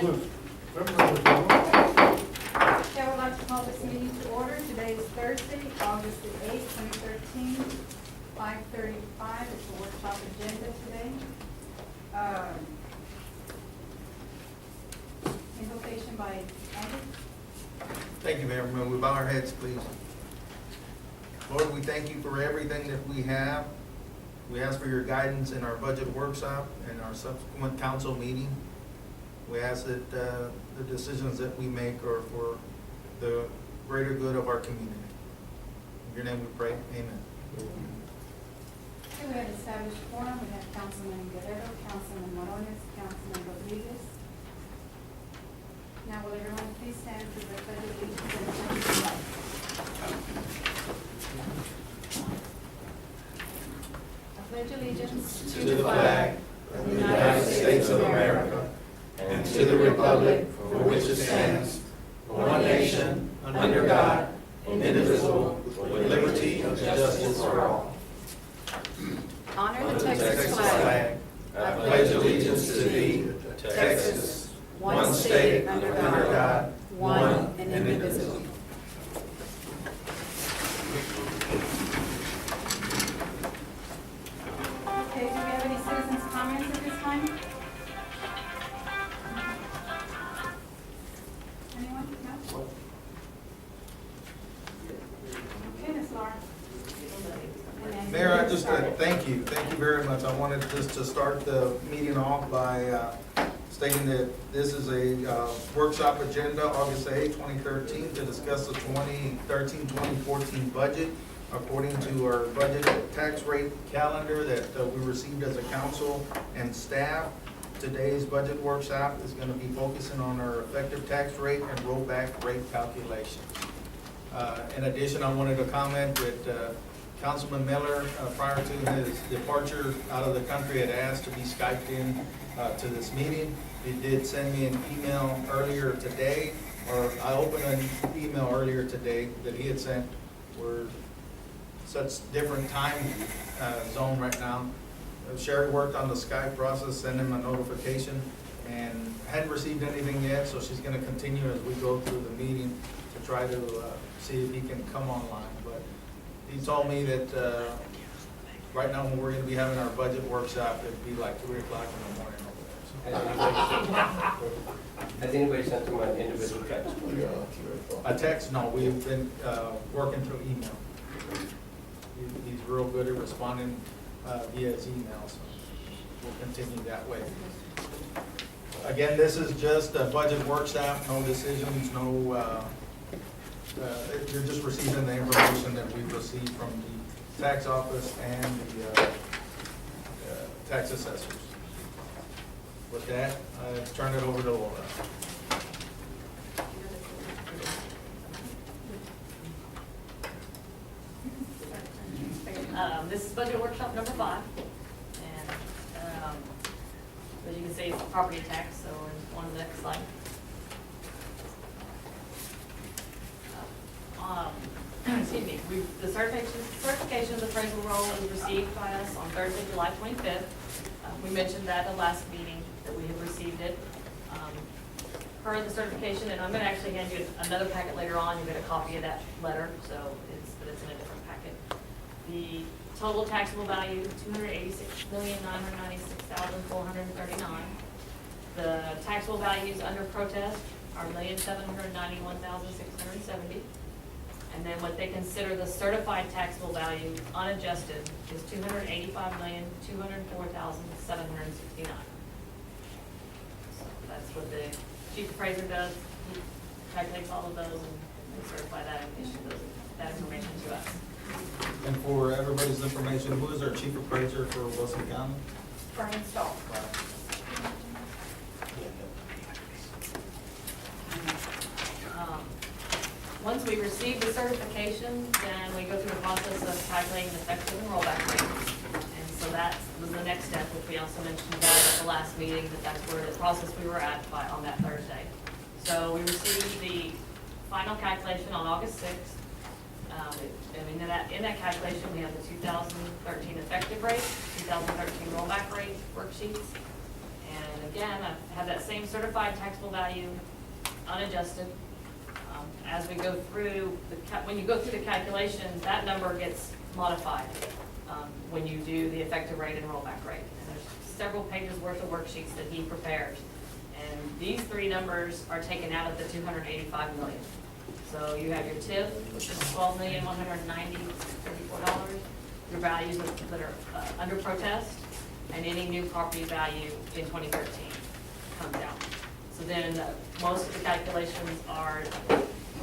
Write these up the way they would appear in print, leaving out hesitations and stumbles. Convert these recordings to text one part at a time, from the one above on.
I would like to call this meeting to order. Today is Thursday, August the 8th, 2013, 5:35. It's a workshop agenda today. Invocation by Andy. Thank you, Mayor. May we bow our heads, please? Lord, we thank you for everything that we have. We ask for your guidance in our budget workshop and our subsequent council meeting. We ask that the decisions that we make are for the greater good of our community. In your name we pray, amen. Okay, we have established forum. We have Councilman Guerrero, Councilman Morones, Councilman Rodriguez. Now will everyone please stand for the pledge of allegiance and pledge of flag. I pledge allegiance To the flag of the United States of America and to the republic for which it stands, one nation, under God, indivisible, with liberty and justice for all. Honor the Texas flag. I pledge allegiance to thee, Texas, one state under God, one and indivisible. Okay, do we have any citizens' comments at this time? Anyone? No? Okay, Ms. Laura. And then- Mayor, I just, thank you very much. I wanted just to start the meeting off by stating that this is a workshop agenda, August 8, 2013, to discuss the 2013-2014 budget according to our budget tax rate calendar that we received as a council and staff. Today's budget workshop is going to be focusing on our effective tax rate and rollback rate calculations. In addition, I wanted to comment that Councilman Miller, prior to his departure out of the country, had asked to be Skyped in to this meeting. He did send me an email earlier today, or I opened an email earlier today that he had sent. We're such different time zone right now. Sherry worked on the Skype process, sent him a notification, and hadn't received anything yet, so she's going to continue as we go through the meeting to try to see if he can come online. But he told me that right now when we're going to be having our budget workshop, it'd be like 3 o'clock in the morning over there. Has anybody sent them an individual text? A text? No, we've been working through email. He's real good at responding via his email, so we'll continue that way. Again, this is just a budget workshop, no decisions, no, you're just receiving the information that we've received from the tax office and the tax assessors. With that, I turn it over to Laura. This is budget workshop number 5, and as you can see, it's property tax, so on the next slide. Excuse me, the certification of the appraisal roll was received by us on Thursday, July 25th. We mentioned that at the last meeting that we had received it. Per the certification, and I'm going to actually hand you another packet later on. You'll get a copy of that letter, so it's in a different packet. The total taxable value, $286,996,439. The taxable values under protest are $1,791,670. And then what they consider the certified taxable value unadjusted is $285,204,769. So that's what the chief appraiser does. He calculates all of those and they certify that and issue that information to us. And for everybody's information, who is our chief appraiser for Wilson County? Brian Stahl. Once we receive the certification, then we go through the process of calculating the effective and rollback rate. And so that was the next step, which we also mentioned about at the last meeting, that's where the process we were at on that Thursday. So we received the final calculation on August 6th. In that calculation, we have the 2013 effective rate, 2013 rollback rate worksheets, And again, I have that same certified taxable value, unadjusted. As we go through, when you go through the calculations, that number gets modified when you do the effective rate and rollback rate. And there's several pages worth of worksheets that he prepares. And these three numbers are taken out of the 285 million. So you have your TIF, which is $12,190,34. Your values that are under protest, and any new property value in 2013 comes out. So then most of the calculations are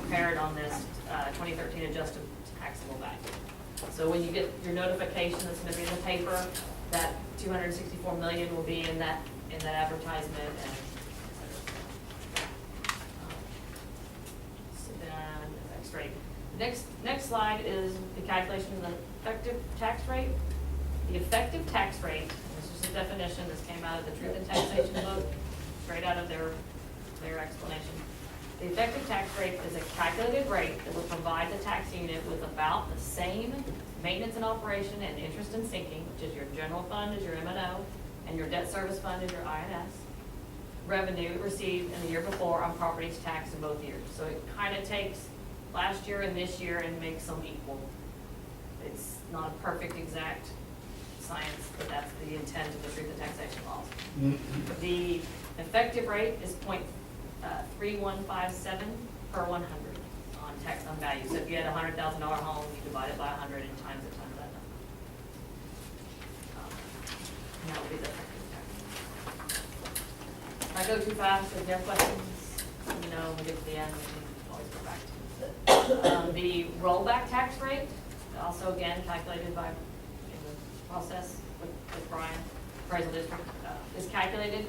prepared on this 2013 adjusted taxable value. So when you get your notification that's going to be in the paper, that 264 million will be in that advertisement. And so then next rate. Next slide is the calculation of the effective tax rate. The effective tax rate, this is a definition, this came out of the Truth in Taxation book, straight out of their explanation. The effective tax rate is a calculated rate that will provide the tax unit with about the same maintenance and operation and interest and sinking, which is your general fund is your M&O, and your debt service fund is your INS, revenue received in the year before on properties taxed in both years. So it kind of takes last year and this year and makes them equal. It's not a perfect exact science, but that's the intent of the Truth in Taxation laws. The effective rate is 0.3157 per 100 on tax on value. So if you had a $100,000 home, you divide it by 100 and times it times that number. And that would be the effective tax. If I go too fast, if you have questions, when we get to the end, we can always go back to it. The rollback tax rate, also again calculated by in the process with Brian, appraisal district, is calculated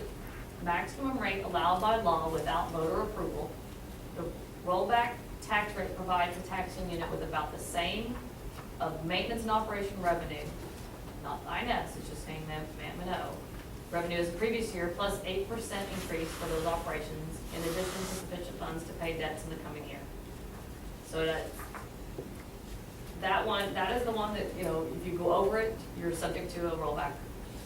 maximum rate allowed by law without voter approval. The rollback tax rate provides the taxing unit with about the same of maintenance and operation revenue, not INS, it's just saying that M&O. Revenue as the previous year plus 8% increase for those operations in addition to sufficient funds to pay debts in the coming year. So that is the one that, if you go over it, you're subject to a rollback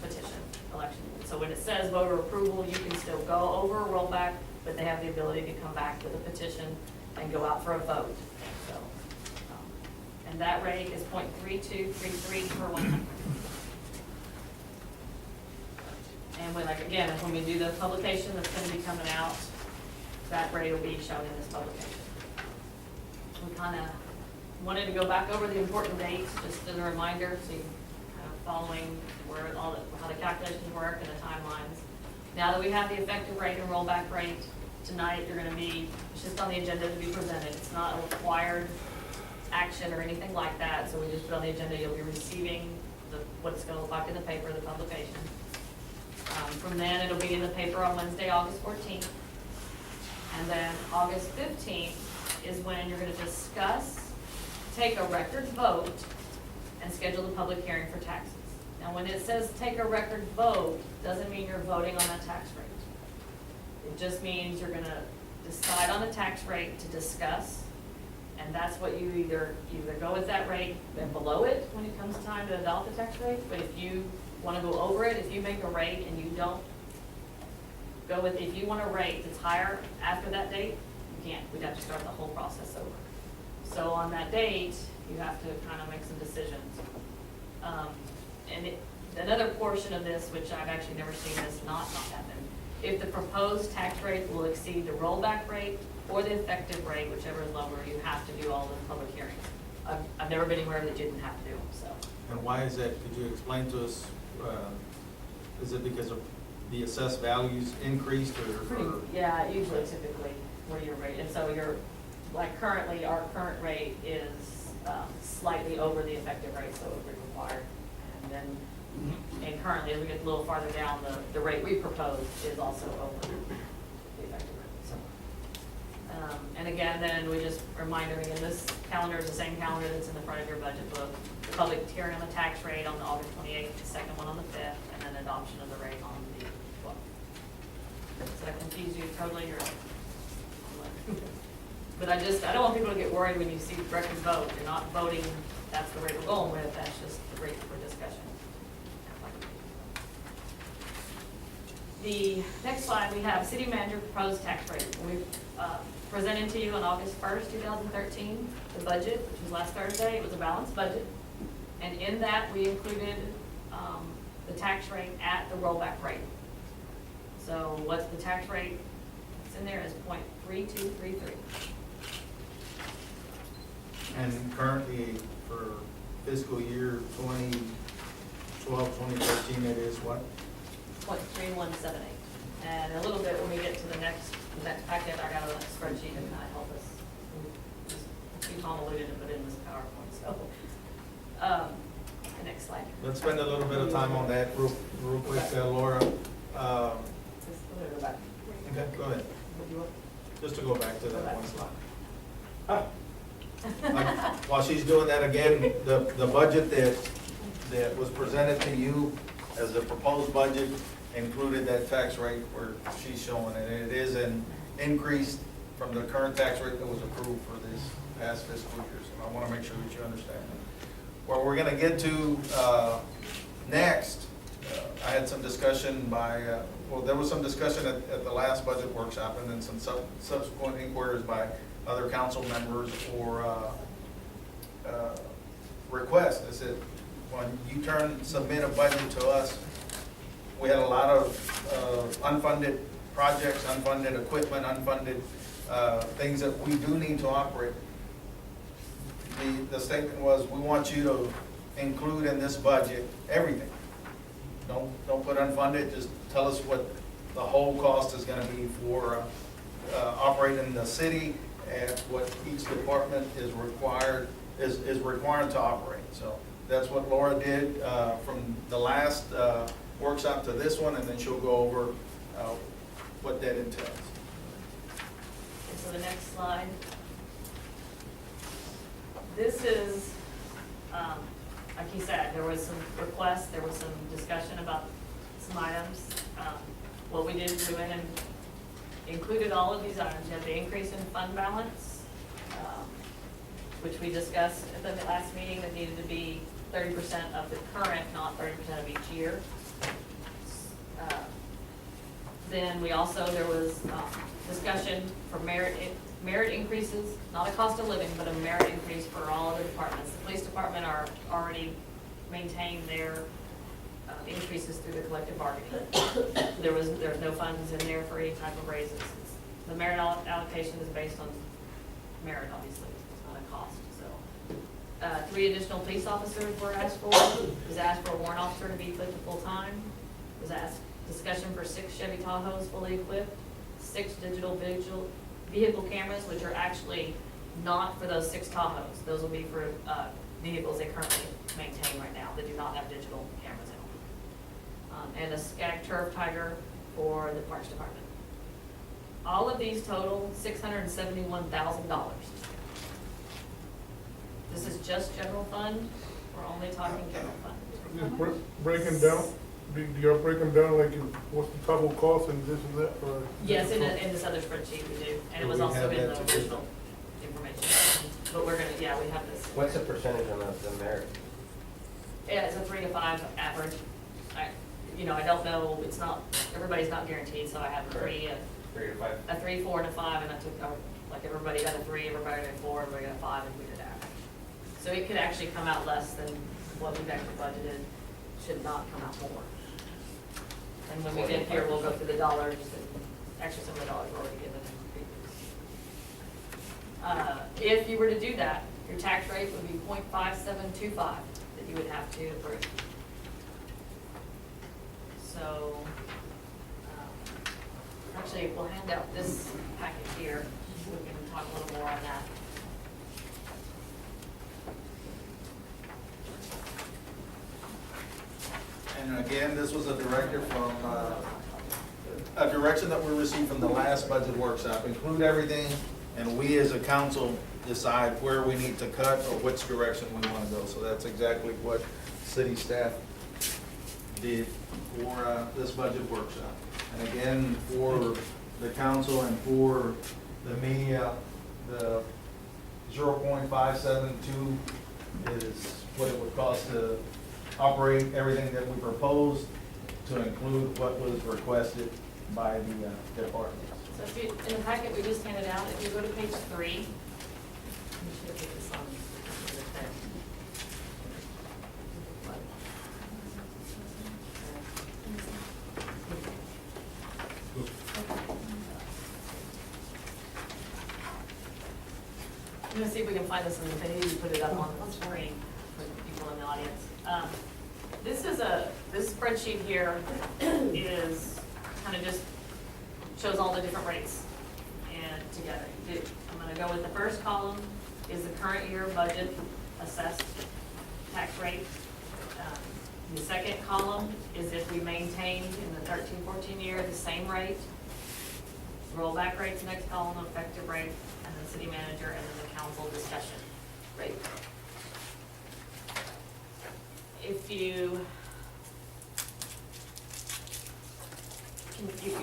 petition election. So when it says voter approval, you can still go over a rollback, but they have the ability to come back with a petition and go out for a vote. So, and that rate is 0.3233 per 100. And when we do the publication that's going to be coming out, that rate will be shown in this publication. We kind of wanted to go back over the important dates, just as a reminder, so you kind of following how the calculations work and the timelines. Now that we have the effective rate and rollback rate, tonight it's just on the agenda to be presented. It's not a required action or anything like that, so we just put on the agenda, you'll be receiving what it's going to look like in the paper, the publication. From then, it'll be in the paper on Wednesday, August 14th. And then August 15th is when you're going to take a record vote and schedule the public hearing for taxes. Now, when it says take a record vote, doesn't mean you're voting on that tax rate. It just means you're going to decide on the tax rate to discuss, and that's what you either go with that rate and below it when it comes time to adopt the tax rate, but if you want to go over it, if you make a rate and you don't go with, if you want a rate that's higher after that date, you can't. We'd have to start the whole process over. So on that date, you have to kind of make some decisions. Another portion of this, which I've actually never seen this not happen, if the proposed tax rate will exceed the rollback rate or the effective rate, whichever is lower, you have to do all the public hearings. I've never been anywhere that you didn't have to do them, so. And why is that? Could you explain to us, is it because of the assessed values increased or? Yeah, usually typically what your rate, and so currently, our current rate is slightly over the effective rate, so it would be required. And currently, as we get a little farther down, the rate we propose is also over the effective rate. So, and again, then we just remind everyone, this calendar is the same calendar that's in the front of your budget book. The public hearing on the tax rate on August 28th, the second one on the 5th, and then adoption of the rate on the 12th. Did I confuse you totally, or? But I don't want people to get worried when you see record vote. You're not voting, that's the rate we're going with, that's just the rate for discussion. The next slide, we have city manager proposed tax rate. We've presented to you on August 1st, 2013, the budget, which was last Thursday. It was a balanced budget. And in that, we included the tax rate at the rollback rate. So what's the tax rate? It's in there as .3233. And currently for fiscal year 2012, 2013, it is what? .3178. And a little bit when we get to the next packet, I got a spreadsheet that kind of help us. It's too convoluted to put in this PowerPoint, so. The next slide. Let's spend a little bit of time on that real quick, Laura. Just a little back. Okay, go ahead. What do you want? Just to go back to Go that back. one slide. While she's doing that again, the budget that was presented to you as a proposed budget included that tax rate where she's showing it. And it is an increase from the current tax rate that was approved for this past fiscal year. So I want to make sure that you understand that. Where we're going to get to next, I had some discussion there was some discussion at the last budget workshop, and then some subsequent inquiries by other council members or requests. I said, when you submit a budget to us, we had a lot of unfunded projects, unfunded equipment, unfunded things that we do need to operate. The statement was, we want you to include in this budget everything. Don't put unfunded, just tell us what the whole cost is gonna be for operating the city and what each department is required to operate. So that's what Laura did from the last workshop to this one, and then she'll go over what that entails. So the next slide. This is, like you said, there was some requests, there was some discussion about some items. What we did is we went and included all of these items. You have the increase in fund balance, which we discussed at the last meeting, that needed to be 30% of the current, not 30% of each year. Then we also, there was discussion for merit increases, not a cost of living, but a merit increase for all of the departments. The police department are already maintained their increases through the collective bargaining. There's no funds in there for any type of raises. The merit allocation is based on merit, obviously, it's not a cost, so. 3 additional police officers were asked for. It was asked for a warrant officer to be put to full-time. It was asked discussion for 6 Chevy Tahoes fully equipped, 6 digital vehicle cameras, which are actually not for those 6 Tahoes. Those will be for vehicles they currently maintain right now that do not have digital cameras in them. And a SCAG Turf Tiger for the Parks Department. All of these total $671,000. This is just general fund. We're only talking general fund. Just breaking down, do y'all break them down, like what's the total cost and this and that? Or Yes, in this other spreadsheet we do, and it was We also have in that the too. original information. But we're gonna, yeah, we have this. What's the percentage on the merit? Yeah, it's a 3 to 5 average. I don't know, it's not, everybody's not guaranteed, so I have a 3, 3 to 5? a 3, 4, and a 5, and I took, like, everybody got a 3, everybody got a 4, everybody got a 5, and we did average. So it could actually come out less than what we've actually budgeted, should not come out more. And when we get here, we'll go through the dollars, and actually some of the dollars were already given. If you were to do that, your tax rate would be 0.5725 that you would have to approve. So, actually, we'll hand out this packet here, we can talk a little more on that. And again, this was a directive from, a direction that we received from the last budget workshop. Include everything, and we as a council decide where we need to cut or which direction we want to go. So that's exactly what city staff did for this budget workshop. And again, for the council and for the media, the 0.572 is what it would cost to operate everything that we proposed. to include what was requested by the departments. So if you, in the packet we just handed out, if you go to page 3, you should have put this on. I'm gonna see if we can find this in the video, you put it up on the screen for the people in the audience. This spreadsheet here is kind of just shows all the different rates and together. I'm gonna go with the first column is the current year budget assessed tax rate. The second column is if we maintained in the 13-14 year the same rate. Rollback rates, next column, effective rate, and then city manager, and then the council discussion rate. If you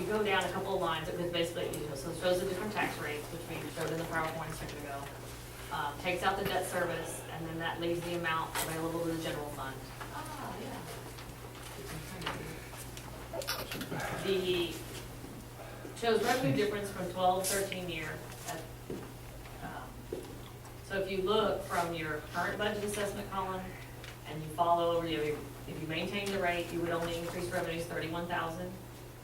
go down a couple of lines, it basically, so it shows the different tax rates, which we showed in the PowerPoint a second ago. Takes out the debt service, and then that leaves the amount available to the general fund. The shows revenue difference from 12-13 year. So if you look from your current budget assessment column and you follow over, if you maintain the rate, you would only increase revenues 31,000.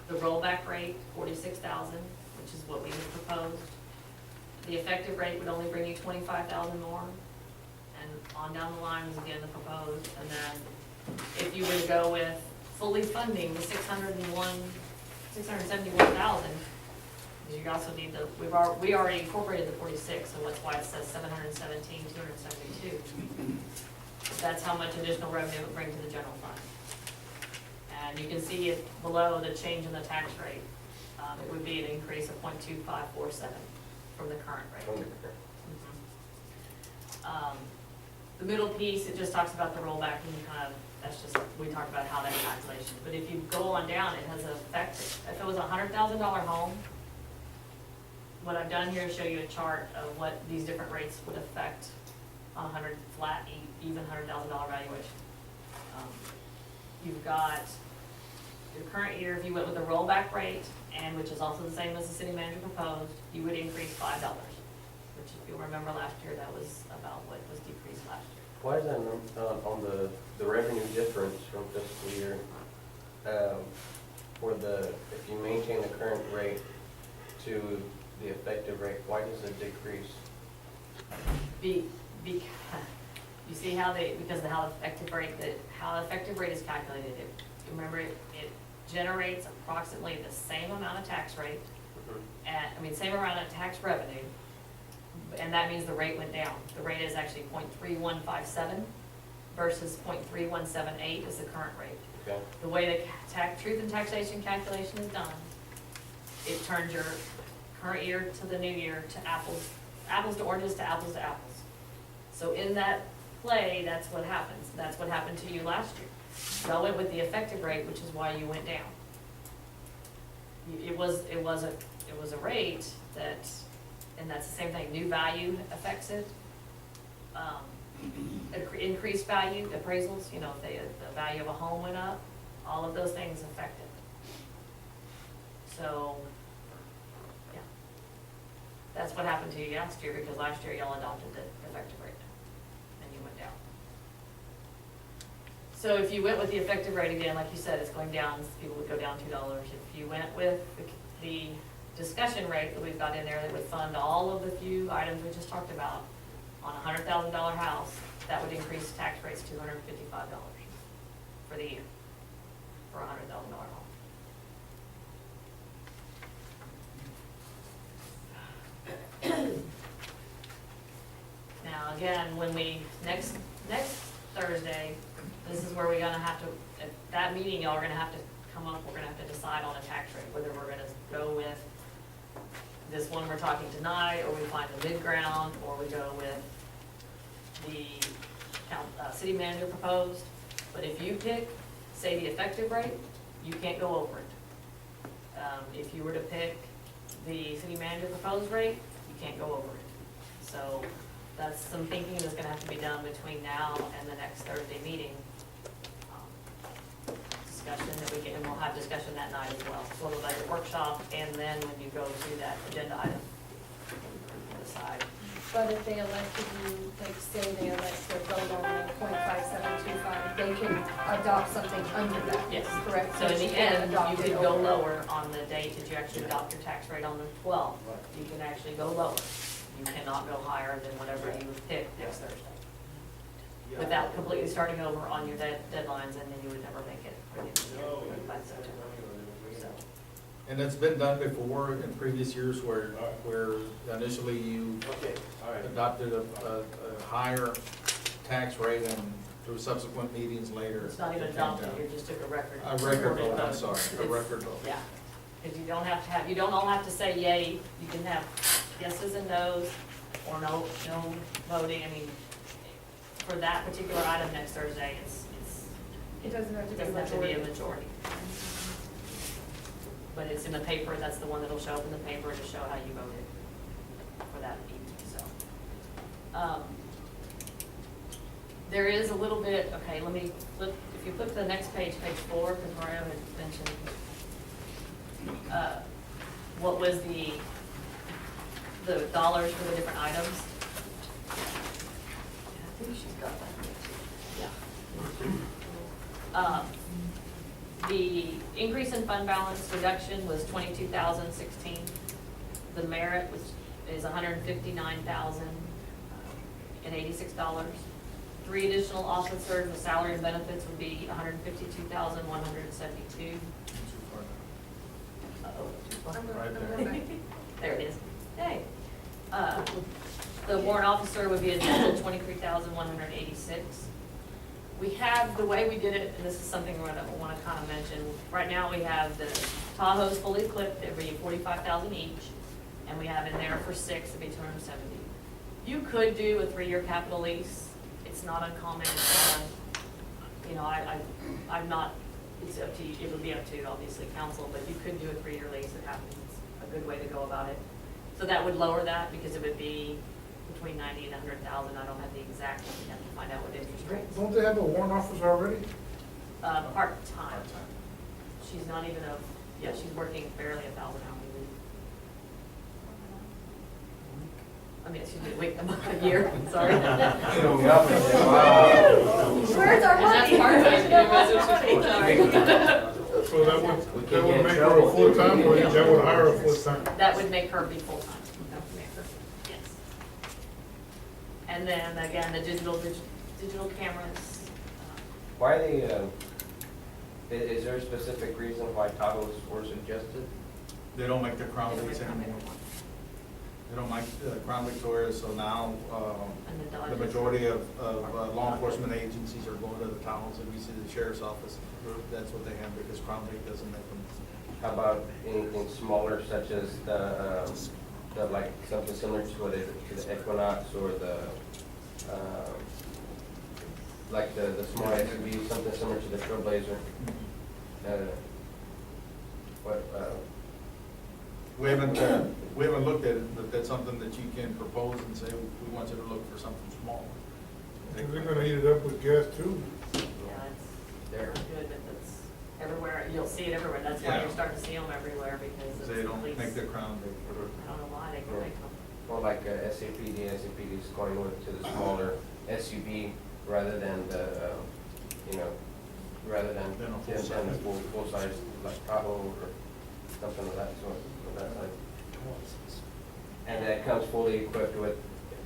The rollback rate 46,000, which is what we had proposed. The effective rate would only bring you 25,000 more, and on down the line is again the proposed. And then if you were to go with fully funding the 671,000, you also need the, we already incorporated the 46, so that's why it says 717, 272. That's how much additional revenue it would bring to the general fund. And you can see it below the change in the tax rate. It would be an increase of 0.2547 from the current rate. The middle piece, it just talks about the rollback, and kind of, that's just, we talked about how that calculation. But if you go on down, it has an effect. If it was a $100,000 home, what I've done here is show you a chart of what these different rates would affect on a 100 flat, even $100,000 valuation. You've got your current year, if you went with the rollback rate, and which is also the same as the city manager proposed, you would increase $5, which if you'll remember last year, that was about what was decreased last year. Why is that on the revenue difference from fiscal year? If you maintain the current rate to the effective rate, why does it decrease? Because you see how because of how effective rate is calculated. Remember, it generates approximately the same amount of tax rate, same amount of tax revenue, and that means the rate went down. The rate is actually 0.3157 versus 0.3178 is the current rate. Okay. The way the truth and taxation calculation is done, it turns your current year to the new year to apples to oranges to apples to apples. So in that play, that's what happens. That's what happened to you last year. Y'all went with the effective rate, which is why you went down. It was a rate that, and that's the same thing, new value affects it. Increased value, appraisals, if the value of a home went up, all of those things affect it. So, yeah. That's what happened to you last year, because last year y'all adopted the effective rate, and you went down. So if you went with the effective rate again, like you said, it's going down, people would go down $2. If you went with the discussion rate that we've got in there that would fund all of the few items we just talked about, on a $100,000 house, that would increase tax rates $255 for the year, for a $100,000 home. Now, again, when we, next Thursday, this is where we're gonna have to, at that meeting, y'all are gonna have to come up, we're gonna have to decide on a tax rate, whether we're gonna go with this one we're talking tonight, or we find the mid-ground, or we go with the city manager proposed. But if you pick, say, the effective rate, you can't go over it. If you were to pick the city manager proposed rate, you can't go over it. So that's some thinking that's gonna have to be done between now and the next Thursday meeting. discussion that we can, and we'll have discussion that night as well. So we'll budget workshop, and then when you go to that agenda item, we'll decide. But if they elect to do, like, say they elect to vote on 0.5725, they can adopt something under that. Yes. Correct? So in the can't end, adopt you it could go over. lower on the date that you actually adopt your tax rate on the 12th. You can actually go lower. You cannot go higher than whatever you pick next Thursday. Without completely starting over on your deadlines, and then you would never make it for the end of the year by September. So, And it's been done before in previous years where initially you adopted a higher tax rate and through subsequent meetings later. it's not even it came adopted, down. you just took a record. A record recorded vote, I'm vote. sorry, a It's- record vote. Yeah, because you don't have to have, you don't all have to say yay, you can have yeses and nos, or no voting, I mean, for that particular item next Thursday, It doesn't have to it be doesn't have to be a majority. majority. But it's in the paper, that's the one that'll show up in the paper to show how you voted for that evening, so. There is a little bit, okay, let me flip, if you flip to the next page, page 4, because Mario had mentioned, what was the dollars for the different items. I think she's got that. Yeah. The increase in fund balance reduction was 22,016. The merit is $159,086. 3 additional officers with salary and benefits would be $152,172. Uh-oh, too far. Right there. There it is. Hey. The warrant officer would be additional 23,186. We have, the way we did it, and this is something I want to kind of mention, right now we have the Tahoe's fully equipped, it'd be 45,000 each, and we have in there for 6, it'd be 270. You could do a 3-year capital lease, it's not uncommon, you know, I'm not, it's up to you, it would be up to, obviously, council, but you could do a 3-year lease, it happens, it's a good way to go about it. So that would lower that, because it would be between 90 and 100,000, I don't have the exact, you have to find out what interest rates. Don't they have a warrant officer already? Part-time. Part-time. She's not even yeah, she's working barely 1,000 hours a week. I mean, excuse me, a week, a year, sorry. Where's our And that's money? part-time, you guys are sorry. So that would make her a full-time, or that would hire a full-time? That would make her be full-time. Yes. And then, again, the digital cameras. Why are they, is there a specific reason why Tahoe's were suggested? They don't make the Crown Vics anymore. They don't make the Crown Victoria, so now, And the the Dodges. majority of law enforcement agencies are going to the towns, and we see the sheriff's office. That's what they have, because Crown Vic doesn't make them. How about anything smaller such as the like something similar to what it, to the Equinox or the, like the small SUV, something similar to the Trailblazer? What, We haven't looked at it, but that's something that you can propose and say, we want you to look for something small. They're gonna heat it up with gas too. Yeah, it's, they're good, but it's everywhere, you'll see it everywhere, that's why Yeah. you're starting to see them everywhere, because it's They don't police. make the Crown Vic. I don't know why they can make them. or like SAPD is going with to the smaller SUV rather than the, you know, rather than Than a the full-size. full-size like Tahoe or something of that sort, of that type. And that comes fully equipped with,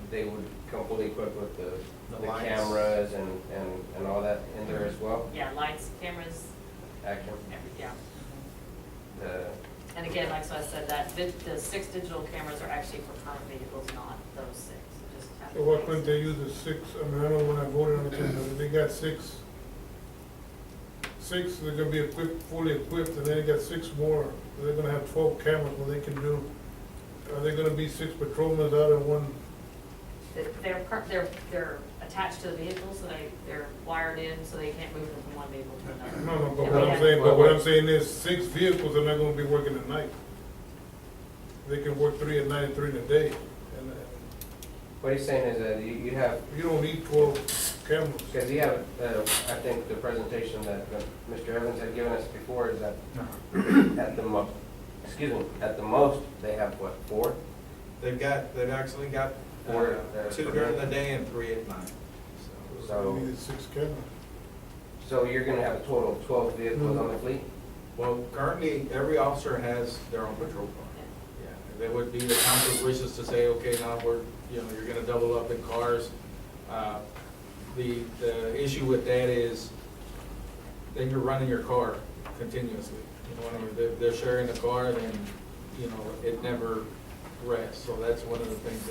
they would come fully equipped with the The lights. cameras and all that in there as well, Yeah, lights, cameras, action. yeah. The, And again, like so I said, the 6 digital cameras are actually for current vehicles, not those 6. It just have So why couldn't they use the 6, I mean, I know when I voted on the thing, but if they got 6, they're gonna be equipped, fully equipped, and then they got 6 more, so they're gonna have 12 cameras where they can do, are they gonna be 6 patrolmen out of one? They're attached to the vehicle, so they're wired in, so they can't move them from one vehicle to another. No, but Yeah, what yeah. I'm saying is 6 vehicles are not gonna be working at night. They can work 3 at night and 3 in the day, and what he's saying is that you have, you don't need 12 cameras. Because you have, I think the presentation that Mr. Evans had given us before is that at the at the most, they have what, 4? They've actually got Four, 2 during the day and 3 at night. So- We needed 6 cameras. So you're gonna have a total of 12 vehicles on the fleet? Well, currently, every officer has their own patrol car. Yeah, there would be the council's wishes to say, okay, now you're gonna double up in cars. The issue with that is, then you're running your car continuously. You know, when they're sharing the car, then, it never rests. So that's one of the things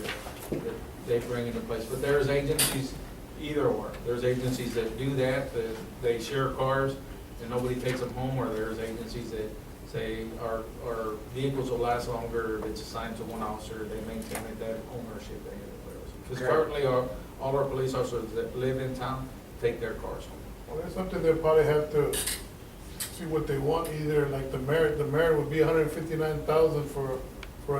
that they bring into place. But there's agencies, either or. There's agencies that do that they share cars and nobody takes them home, or there's agencies that say our vehicles will last longer if it's assigned to one officer, they maintain it, that ownership. Because currently, all our police officers that live in town take their cars home. Well, that's something they'll probably have to see what they want, either like the merit would be 159,000 for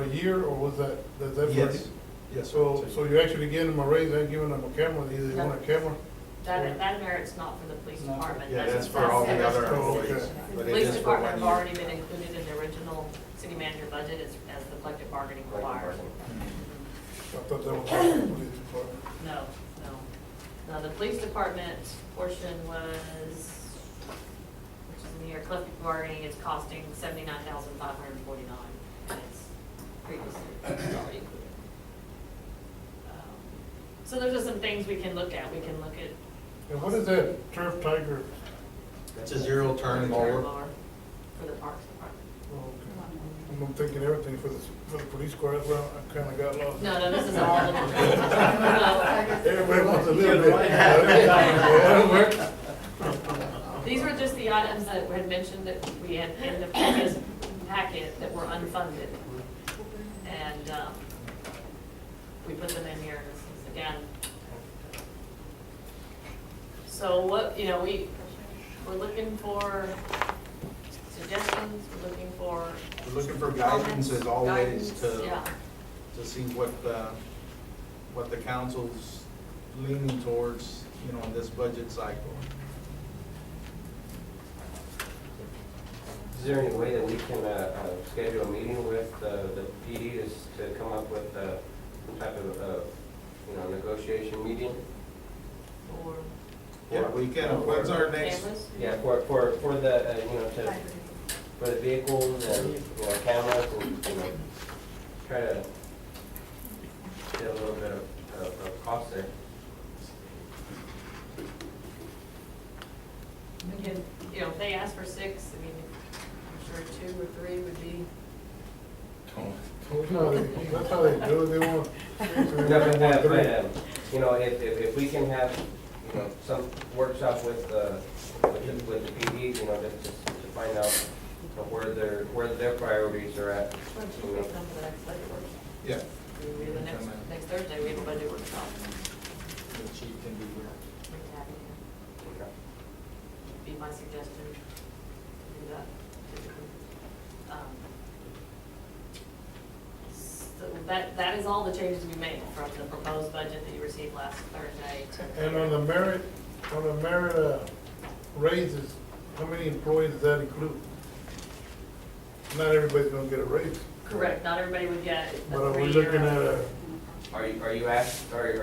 a year, or was that, does that? Yes. Yes, So sir. you're actually giving them a raise and giving them a camera, either they want a camera? That merit's not for the police department. Yeah, that's for all the other Oh, employees. okay. The But it police is for department 1 have year. already been included in the original city manager budget as the collective bargaining requires. I thought that was the police department. No. The police department portion was, which is in the year collective bargaining, is costing $79,549, and it's previously already included. So there's just some things we can look at. We can look at. And what is that Turf Tiger? That's a zero turn turn mower. mower for the parks department. Oh, okay. I'm thinking everything for the police car, as well. I kinda got lost. No, this is all of them. No. Everybody wants a little bit. Yeah, it works. These were just the items that we had mentioned that we had in the previous packet that were unfunded. And we put them in here, this is again. So what, we're looking for suggestions, we're looking for. We're looking for guidance as always Guidance, yeah. to see what the council's leaning towards, in this budget cycle. Is there any way that we can schedule a meeting with the PD to come up with some type of, negotiation meeting? Or Yeah, we can, when's our next? cameras? Yeah, for the, for the vehicles and, cameras and, try to get a little bit of cost there. Again, if they ask for 6, I'm sure 2 or 3 would be. That's how they do it, they want. If we can have, some workshop with the PD, just to find out where their priorities are at. Well, it should be come to the next budget workshop. Yeah. We have the next Thursday, we have a budget workshop. The chief can be here. We can have it here. Be my suggestion to do that. So that is all the changes we made from the proposed budget that you received last Thursday. And on the merit raises, how many employees does that include? Not everybody's gonna get a raise, Correct, not everybody would get a but are we 3-year. looking at Are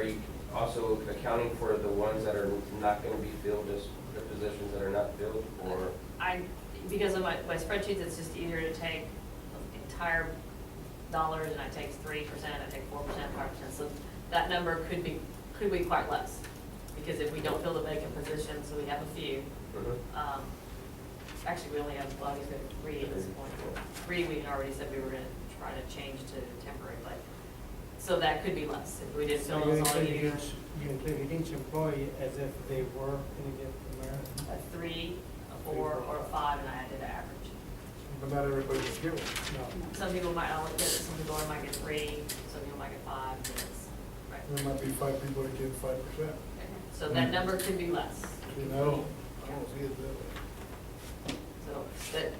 you also accounting for the ones that are not gonna be filled, just the positions that are not filled, or? Because of my spreadsheets, it's just easier to take the entire dollars and I take 3%, I take 4%, 5%. So that number could be quite less. Because if we don't fill the vacant positions, so we have a few. Actually, we only have, well, we have 3 at this point. 3 we had already said we were gonna try to change to temporary, but, so that could be less if we didn't So fill you those all included year. you included each employee as if they were gonna get the merit? A 3, a 4, or a 5, and I added an average. but not everybody can get one. No. Some people might not get it, some people might get 3, some people might get 5, and it's, right. There might be 5 people that get 5%. So that number could be less. You know, I don't see it that way. So that,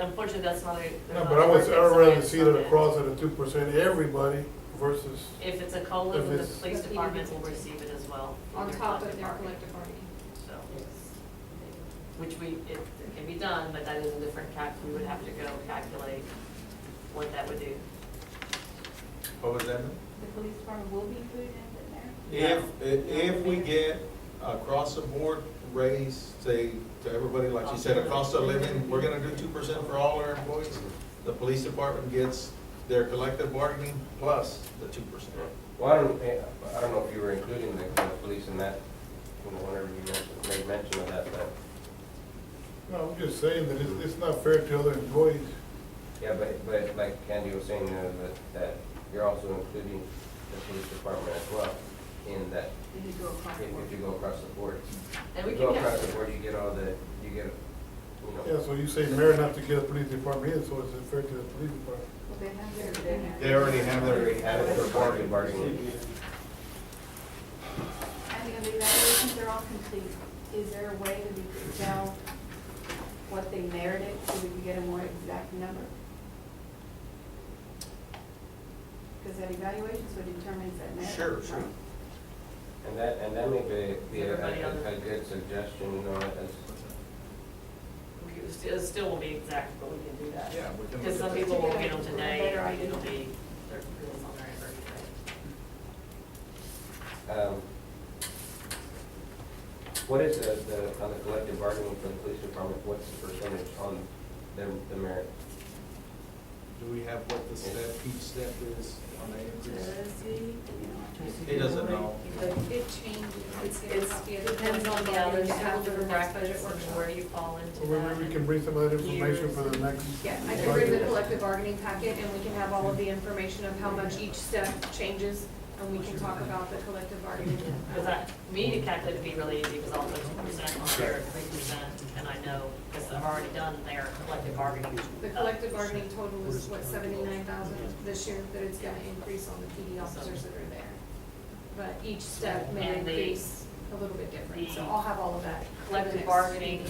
unfortunately, that's not a. No, but I'd rather see it across at a 2%, everybody, versus, If it's a COLA, If then the it's- police department will receive it as well. On through top of their bargaining. collective bargaining. So, which it can be done, but that is a different we would have to go calculate what that would do. What was that? The police department will be included in there? If we get across the board raise, say, to everybody, like you said, a cost of living, we're gonna do 2% for all our employees. The police department gets their collective bargaining plus the 2%. Well, I don't know if you were including the police in that, whenever you made mention of that, but, no, I'm just saying that it's not fair to other employees. yeah, but like Candy was saying, that you're also including the police department as well in that, Did you go across the board? if you go across the board. And we You can go get, across the board, you get, Yeah, so you say mayor not to get a police department either, so it's fair to the police department. Well, they have their. They already have they their. already have it for bargaining. And the evaluations are all complete. Is there a way that we could tell what they merited so we could get a more exact number? Because that evaluation so determines that merit. Sure. And that may be Everybody on the- a good suggestion, as, it still won't be exact, but we can do that. Yeah, we can. Because look some at people To will get get a them today, better or idea. it'll be, their bills on their anniversary. what is on the collective bargaining for the police department, what's the percentage on the merit? Do we have what the step, each step is on the increase? Does he? He doesn't know. It changes. It depends on the others, after the brackets, and where you fall into Or that. maybe we can bring some of that information for the next. Yeah, I can bring the collective bargaining packet and we can have all of the information of how much each step changes and we can talk about the collective bargaining. Because me to calculate would be really easy, because I'll put 2% on there, 3%, and I know, because I've already done their collective bargaining. The collective bargaining total is what, 79,000 this year, that it's gonna increase on the PD officers that are there. But each step may And the- increase a little bit different, so I'll have all of that. for the Collective next bargaining,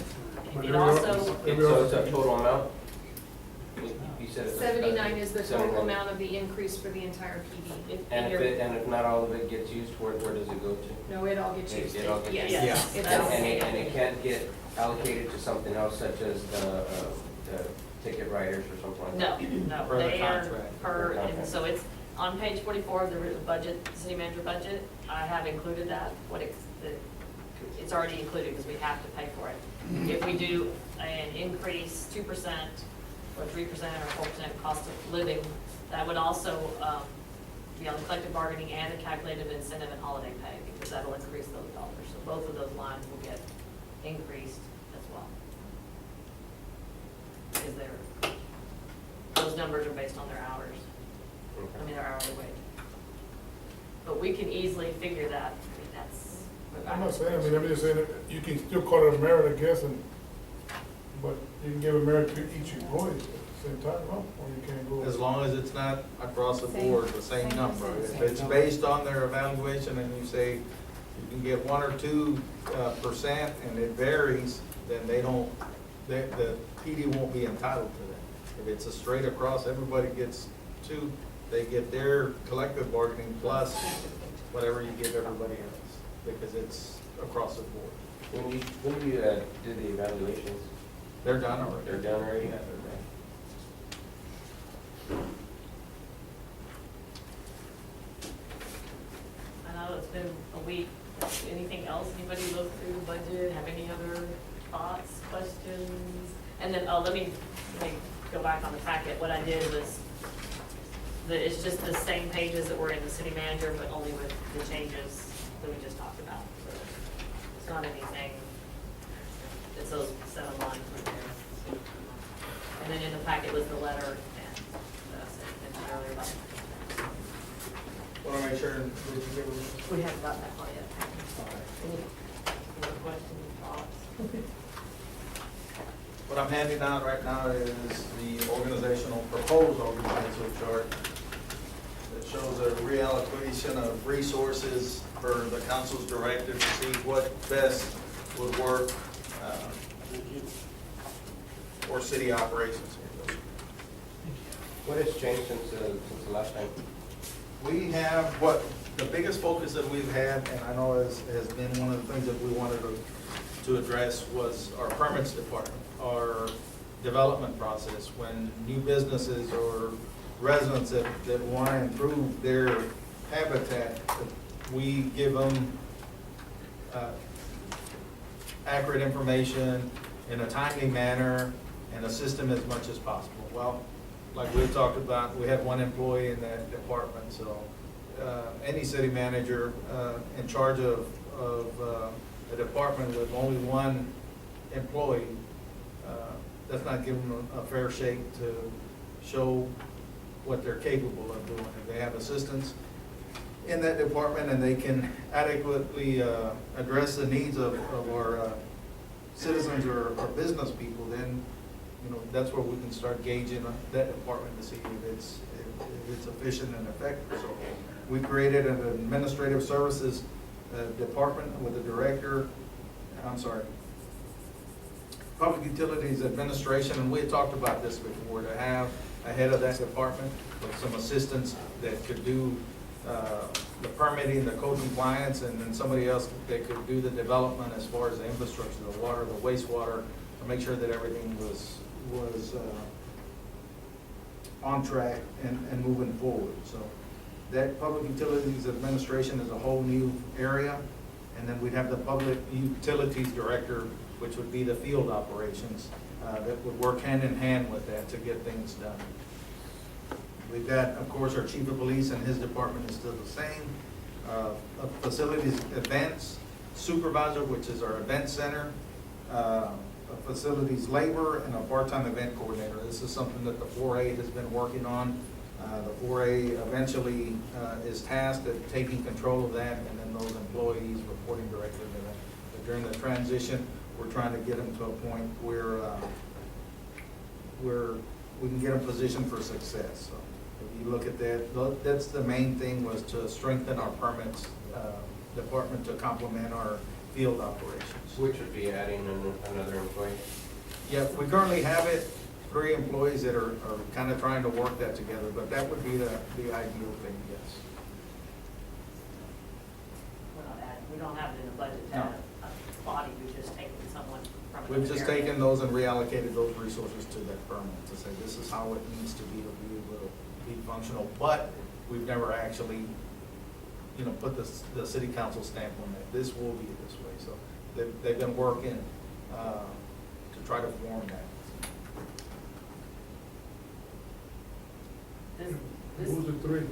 But it every- also, So it's a total amount? You said it's. 79 is the total 79. amount of the increase for the entire PD. And if not all of it gets used, where does it go to? No, it all gets used. It all gets Yes, used. Yeah. it's And- allocated. And it can't get allocated to something else such as the ticket writers or something like that? no, Per the they are contract. per, and Okay. so it's on page 44 of the budget, city manager budget, I have included that, it's already included because we have to pay for it. If we do an increase 2% or 3% or 4% cost of living, that would also be on the collective bargaining and the calculated incentive and holiday pay, because that'll increase those dollars. So both of those lines will get increased as well. Because those numbers are based on their hours. I mean, their hourly wage. But we can easily figure that, I mean, that's. I'm not saying, I'm just saying that you can still call it a merit, I guess, but you can give a merit to each employee at the same time, no? Or you can't go. As long as it's not across the Same- board, the same same number. percentage. If it's based on their evaluation and you say you can get 1 or 2% and it varies, then the PD won't be entitled to that. If it's a straight across, everybody gets 2, they get their collective bargaining plus whatever you give everybody else, because it's across the board. When you do the evaluations, They're done already. they're done already? Yeah, they're done. I know it's been a week. Anything else? Anybody look through the budget? Have any other thoughts, questions? And then, let me go back on the packet. What I did was, it's just the same pages that were in the city manager, but only with the changes that we just talked about. So it's not anything, it's those 7 lines right there. And then in the packet was the letter and that I sent earlier about. Want to make sure, did you give them? We haven't gotten that far yet. Any more questions, thoughts? What I'm handing out right now is the proposed organizational chart that shows a reallocation of resources for the council's directive to see what best would work for city operations. What has changed since the last time? We have the biggest focus that we've had, and I know has been one of the things that we wanted to address, was our permits department, our development process. When new businesses or residents that want to improve their habitat, we give them accurate information in a timely manner and assist them as much as possible. Well, like we talked about, we have one employee in that department, so any city manager in charge of a department with only one employee, that's not giving them a fair shake to show what they're capable of doing. If they have assistants in that department and they can adequately address the needs of our citizens or business people, then, you know, that's where we can start gauging that department to see if it's efficient and effective. So we created an administrative services department with a director, Public Utilities Administration, and we had talked about this before, to have a head of that department with some assistants that could do the permitting, the code compliance, and then somebody else that could do the development as far as the infrastructure, the water, the wastewater, to make sure that everything was on track and moving forward. So that Public Utilities Administration is a whole new area. And then we'd have the Public Utilities Director, which would be the field operations, that would work hand in hand with that to get things done. We've got, of course, our Chief of Police, and his department is still the same. A Facilities Events Supervisor, which is our event center, a Facilities Labor, and a part-time event coordinator. This is something that the 4A has been working on. The 4A eventually is tasked at taking control of that, and then those employees reporting directly to them. But during the transition, we're trying to get them to a point where we can get them positioned for success. So if you look at that, that's the main thing, was to strengthen our permits department to complement our field operations. Which would be adding another employee. Yeah, we currently have 3 employees that are kind of trying to work that together, but that would be the ideal thing, yes. We're not adding, we don't have it in the budget to No. have a body, we've just taken someone from. We've another just area. taken those and reallocated those resources to that permit to say, this is how it needs to be able to be functional, but we've never actually, you know, put the city council stamp on that. This will be this way, so they've been working to try to form that. Who's the 3?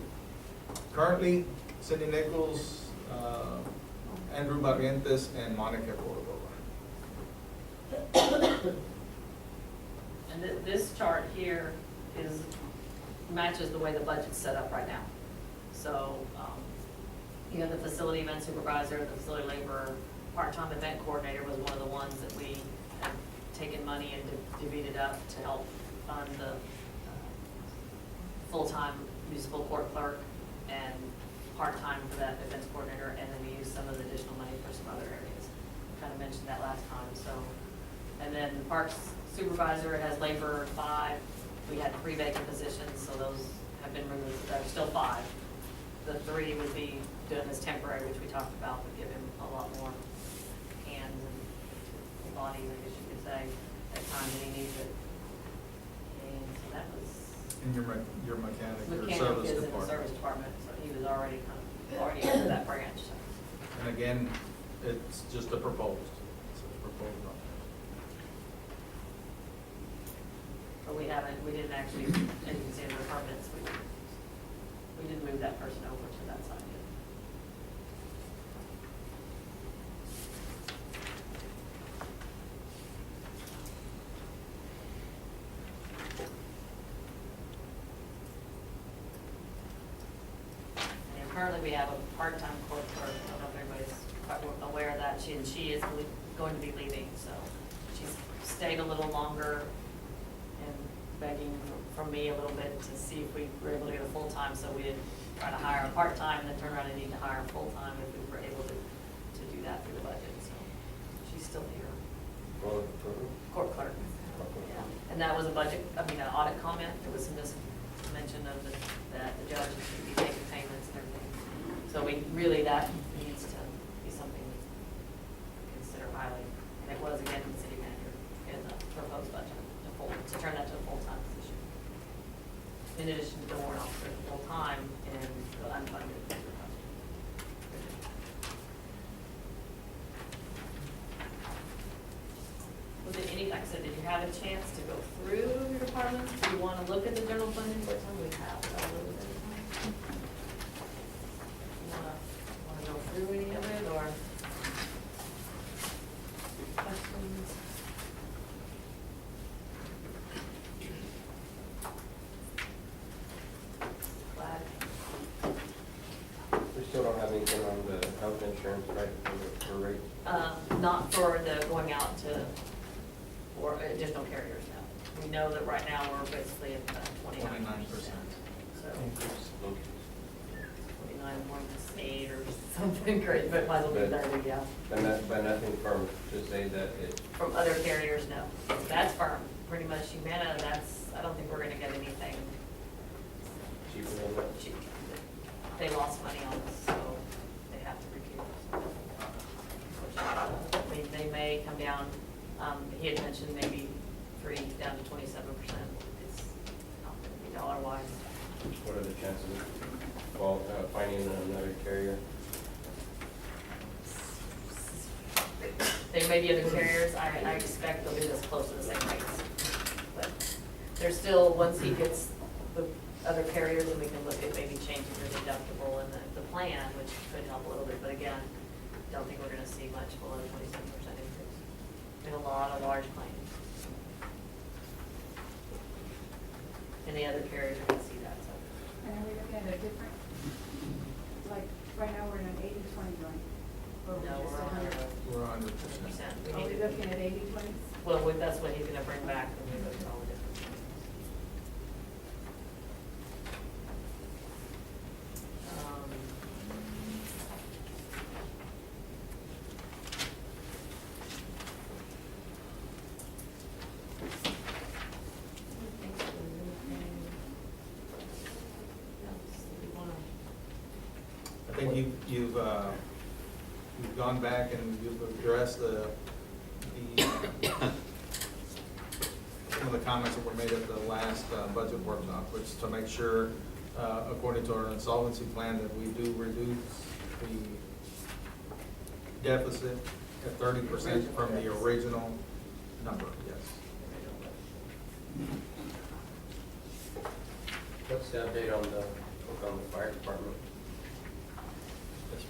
Currently, Cindy Nichols, Andrew Barrientos, and Monica Cordova. And this chart here matches the way the budget's set up right now. So, you have the facility event supervisor, the facility laborer, part-time event coordinator was one of the ones that we have taken money and divvied up to help fund the full-time municipal court clerk and part-time for that events coordinator, and then we use some of the additional money for some other areas. Kind of mentioned that last time, so. And then the parks supervisor has labor 5. We had 3 vacant positions, so those have been removed. There's still 5. The 3 would be doing this temporary, which we talked about, would give him a lot more hands and bodies, I guess you could say, at times that he needs it. And so that was. And your mechanic, your Mechanic service is in the department. service department, so he was already into that branch, so. And again, it's just a proposed. It's a proposed on But we didn't actually, as you can see in the permits, we didn't move that person over to that side yet. And currently we have a part-time court clerk, I don't know if everybody's quite aware of that, she is going to be leaving, so she's stayed a little longer and begging from me a little bit to see if we were able to get a full-time, so we didn't try to hire a part-time, and then turn around and need to hire a full-time if we were able to do that through the budget, so she's still here. Court clerk. Yeah, and that was an audit comment, there was some mention of that the judge should be taking payments So we, really, that needs to be something we consider highly. And it was again in the city manager in the proposed budget, to turn that to a full-time position. In addition to the warrant officer full-time and the unfunded. Was it any, like I said, did you have a chance to go through your departments? Do you want to look at the general fund report? Some we have a little bit of time. Want to go through any of it or questions? Glad. We still don't have anything on the health insurance, right, for rate? Not for the going out to, or additional carriers now. We know that right now we're basically at 29%. 29%. So 29.8 or something great, but might as well be 30, yeah. But nothing firm to say that it, From other carriers, no. That's firm. Pretty much Humana, that's, I don't think we're gonna get anything cheaper than that. cheap. They lost money on us, so they have to recoup. I mean, they may come down, he had mentioned maybe 3 down to 27%. It's not gonna be dollar-wise. What are the chances of finding another carrier? There may be other carriers, I expect they'll be this close to the same rates. But there's still, once he gets the other carriers, and we can look at maybe changing the deductible and the plan, which could help a little bit, but again, don't think we're gonna see much below 27% increase. Been a lot of large claims. And the other carriers are gonna see that, so. And are we looking at a different, like, right now we're in an 80-20 joint? Or No, just we're 100? We're 100%. 100%. Are We we need to, looking at 80-20? well, that's what he's gonna bring back when we look at all the different things. I think you've gone back and you've addressed some of the comments that were made at the last budget workshop, which to make sure, according to our insolvency plan, that we do reduce the deficit at 30% from the original number, yes. What's the update on the fire department? As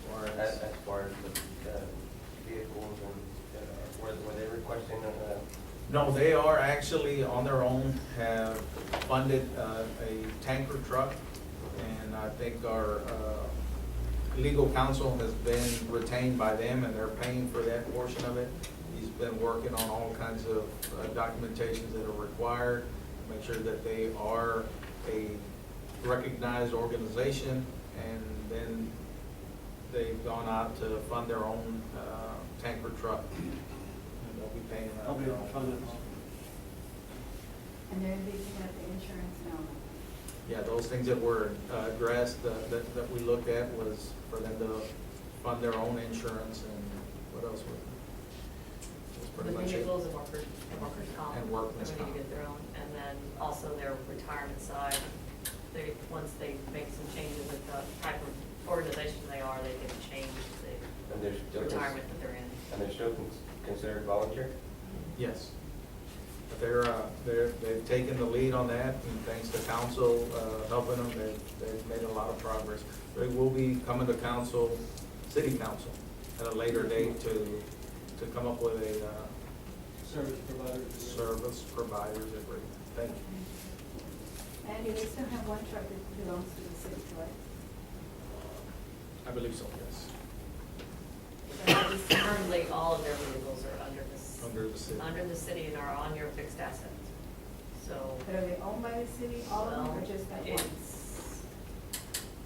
far as the vehicles and, were they requesting No, they are actually on their own, have funded a tanker truck, and I think our legal counsel has been retained by them, and they're paying for that portion of it. He's been working on all kinds of documentations that are required, make sure that they are a recognized organization, and then they've gone out to fund their own tanker truck. And they'll be paying out I'll be their own. funded. And they're looking at the insurance now. Yeah, those things that were addressed, that we looked at was for them to fund their own insurance, and what else was The pretty much it. vehicles and workers comp. And workers' They need comp. to get their own, and then also their retirement side. They, once they make some changes with the type of organization they are, they can change and they're the still, retirement that they're in. and they're still considered volunteer? Yes. But they've taken the lead on that, and thanks to council helping them, they've made a lot of progress. They will be coming to council, city council, at a later date to come up with a Service providers. service providers agreement. Thank you. Andy, they still have one truck that belongs to the city, right? I believe so, yes. So currently, all of their vehicles are under Under the city. and are on your fixed assets. So, But are they owned by the city, all of them, or well, just that one? it's,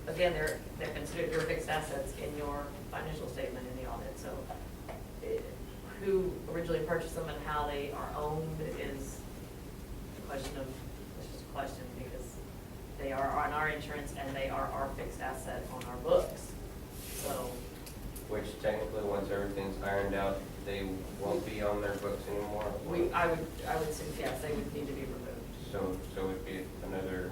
again, they're considered your fixed assets in your financial statement in the audit, so who originally purchased them and how they are owned is a question of, it's just a question, because they are on our insurance and they are our fixed asset on our books. ironed out, they won't be on their books anymore? I would say, yes, they would need to be removed. So it'd be another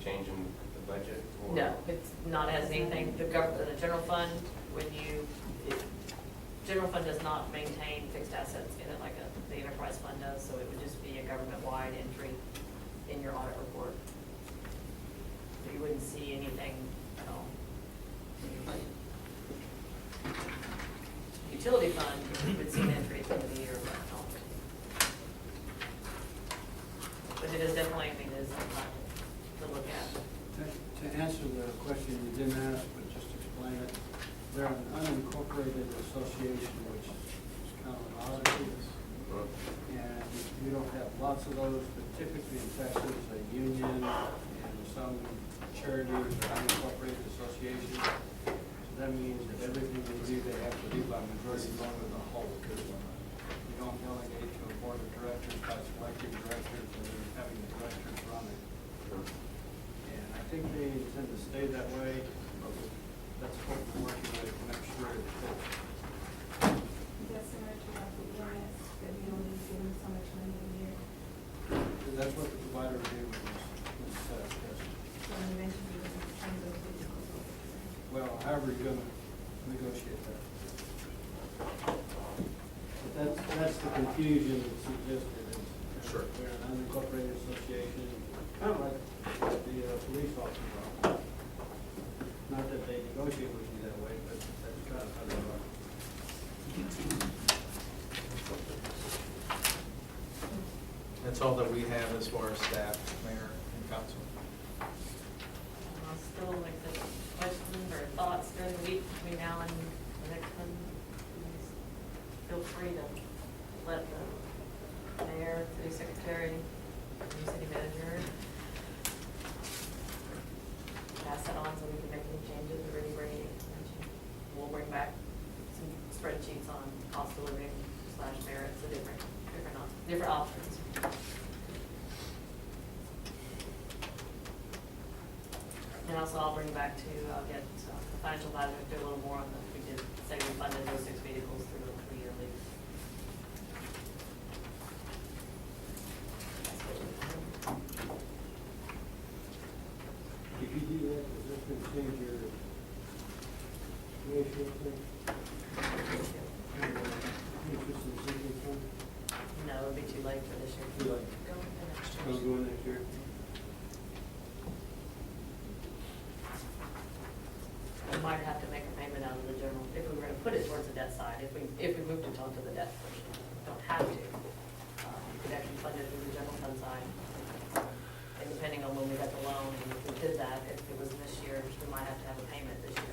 change in the budget? Or- No, it's not as anything, the general fund, general fund does not maintain fixed assets in it like the enterprise fund does, so it would just be a government-wide entry in your audit report. So you wouldn't see anything at all. Utility fund, you would see an entry at the end of the year, but not. But it is definitely, it is something to look at. To answer the question you didn't ask, but just explain it, they're an unincorporated association, which is kind of an oddity. And you don't have lots of those, but typically in Texas, a union and some charities are unincorporated associations. So that means that everything they do, they have to do by majority vote of the whole. You don't delegate to a board of directors by selecting directors and then having the directors run it. And I think they intend to stay that way, but that's what we're working with to make sure it fits. That's similar to like the EMS, that we only give them so much money a year. Because that's what the provider agreement was set, yes. So eventually we're going to turn those vehicles over. Well, however you're gonna negotiate that. But that's the confusion that's suggested, is Sure. we're an unincorporated association, kind of like the police officers are. Not that they negotiate with you that way, but that's kind of how they are. That's all that we have as far as staff, mayor, and council. Still like the questions or thoughts during the week between now and the next one. Please feel free to let the mayor, city secretary, and city manager pass that on so we can make any changes or any bring any. We'll bring back some spreadsheets on cost of living / merits, the different options. And also I'll bring back to, I'll get the financial advisor to do a little more on the, we did say we funded those 6 vehicles through a 3-year lease. That's what If you do that, is this gonna change your ratio thing? Interest and savings fund? No, it would be too late for this year. Too late. Go into next year. Gonna go in next year? We might have to make a payment out of the general, if we were gonna put it towards the debt side, if we moved it onto the debt portion. Don't have to. You could actually fund it through the general fund side. And depending on when we got the loan, and if we did that, if it was this year, we might have to have a payment this year